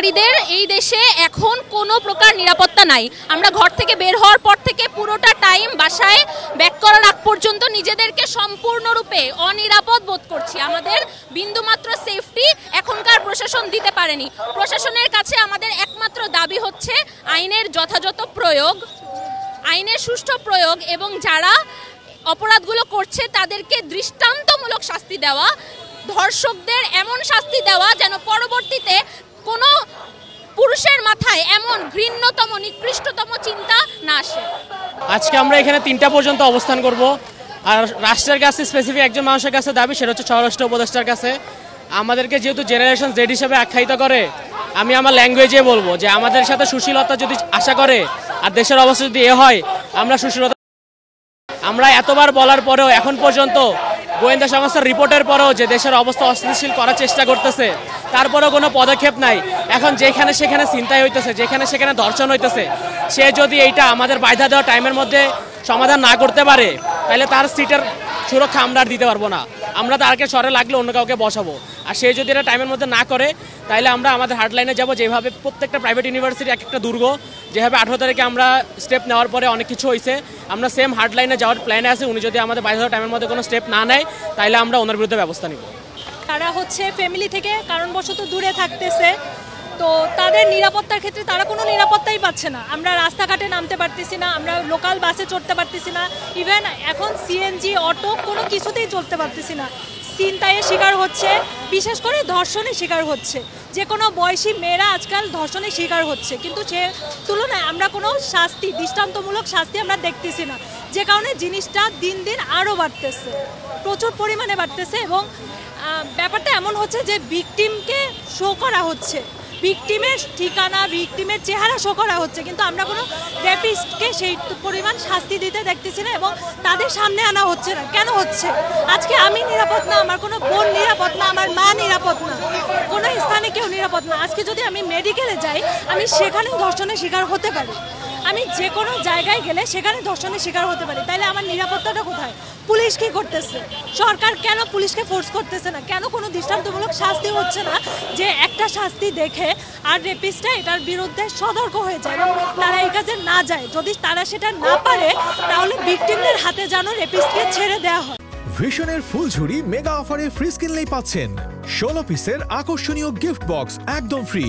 নারীদের এই দেশে এখন কোনো প্রকার নিরাপত্তা নাই। আমরা ঘর থেকে বের হওয়ার পর থেকে পুরোটা টাইম বাসায় ব্যাক করার আগ পর্যন্ত নিজেদেরকে সম্পূর্ণরূপে অনিরাপদ বোধ করছি। আমাদের বিন্দুমাত্র সেফটি এখনকার প্রশাসন দিতে পারেনি। প্রশাসনের কাছে আমাদের একমাত্র দাবি হচ্ছে আইনের যথাযথ প্রয়োগ, আইনের সুষ্ঠু প্রয়োগ এবং যারা অপরাধগুলো করছে তাদেরকে দৃষ্টান্তমূলক শাস্তি দেওয়া, ধর্ষকদের এমন শাস্তি দেওয়া যেন পরবর্তীতে কোনো পুরুষের মাথায় এমন ঘৃণ্যতম নিকৃষ্টতম চিন্তা না আসে। আজকে আমরা এখানে 3টা পর্যন্ত অবস্থান করব। আর রাষ্ট্রের কাছে স্পেসিফিক একজন মানুষের কাছে দাবি, সেটা হচ্ছে স্বরাষ্ট্র উপদেষ্টার কাছে। আমাদেরকে যেহেতু জেনারেশন জেড হিসেবে আখ্যায়িত করে, আমি আমার ল্যাঙ্গুয়েজে বলবো যে আমাদের সাথে সুশীলতা যদি আশা করে আর দেশের অবস্থা যদি হয়, আমরা সুশীলতা, আমরা এতবার বলার পরেও এখন পর্যন্ত গোয়েন্দা সংস্থার রিপোর্টের পরেও যে দেশের অবস্থা অস্থিতিশীল করার চেষ্টা করতেছে, তারপরেও কোনো পদক্ষেপ নাই। এখন যেখানে সেখানে ছিনতাই হইতেছে, যেখানে সেখানে ধর্ষণ হইতেছে, সে যদি এইটা আমাদের বাধা দেওয়া টাইমের মধ্যে সমাধান না করতে পারে, তাহলে তার সিটের সুরক্ষা আমরা আর দিতে পারবো না। আমরা তারকে সরে লাগলে অন্য কাউকে বসাবো। আর সে যদি এটা টাইমের মধ্যে না করে, তাহলে আমরা আমাদের হার্ডলাইনে যাব। যেভাবে প্রত্যেকটা প্রাইভেট ইউনিভার্সিটি এক একটা দুর্গ, যেভাবে 18 তারিখে আমরা স্টেপ নেওয়ার পরে অনেক কিছু হয়েছে, আমরা সেম হার্ডলাইনে যাওয়ার প্ল্যানে আছে। উনি যদি আমাদের 22 টাইমের মধ্যে কোনো স্টেপ না নেয়, তাহলে আমরা ওনার বিরুদ্ধে ব্যবস্থা নিব। তারা ফ্যামিলি থেকে কারণবশত দূরে থাকতেছে, তো তাদের নিরাপত্তার ক্ষেত্রে তারা কোনো নিরাপত্তাই পাচ্ছে না। আমরা রাস্তাঘাটে নামতে পারতেছি না, আমরা লোকাল বাসে চড়তে পারতেছি না, ইভেন এখন সিএনজি অটো কোনো কিছুতেই চলতে পারতেছি না। ছিনতাইয়ের শিকার হচ্ছে, বিশেষ করে ধর্ষণের শিকার হচ্ছে। যে কোনো বয়সী মেয়েরা আজকাল ধর্ষণের শিকার হচ্ছে, কিন্তু সে তুলনায় আমরা কোনো শাস্তি, দৃষ্টান্তমূলক শাস্তি আমরা দেখতেছি না, যে কারণে জিনিসটা দিন দিন আরও বাড়তেছে, প্রচুর পরিমাণে বাড়তেছে। এবং ব্যাপারটা এমন হচ্ছে যে ভিকটিমকে শো করা হচ্ছে, ভিকটিমের ঠিকানা, ভিকটিমের চেহারা শো করা হচ্ছে, কিন্তু আমরা কোনো রেপিস্টকে সেই পরিমাণ শাস্তি দিতে দেখতেছি না এবং তাদের সামনে আনা হচ্ছে না। কেন হচ্ছে? আজকে আমি নিরাপদ না, আমার কোনো বোন নিরাপদ না, আমার মা নিরাপদ না, কোনো স্থানে কেউ নিরাপদ না। আজকে যদি আমি মেডিকেলে যাই, আমি সেখানেও ধর্ষণের শিকার হতে পারি। আমি যে কোনো জায়গায় গেলে সেখানে ধর্ষণের শিকার হতে পারি। তাইলে আমার নিরাপত্তাটা কোথায়? পুলিশ কী করতেছে? সরকার কেন পুলিশকে ফোর্স করতেছে না? কেন কোনো দৃষ্টান্তমূলক শাস্তি হচ্ছে না, যে একটা শাস্তি দেখে আর রেপিস্টটা এটার বিরুদ্ধে সতর্ক হয়ে যায় এবং তারা এই কাজে না যায়? যদি তারা সেটা না পারে, তাহলে ভিকটিমদের হাতে যেন রেপিস্টকে ছেড়ে দেওয়া হয়। ভিশনের ফুলঝুরি মেগা অফারে ফ্রিজ কিনলেই পাচ্ছেন 16 পিসের আকর্ষণীয় গিফট বক্স একদম ফ্রি।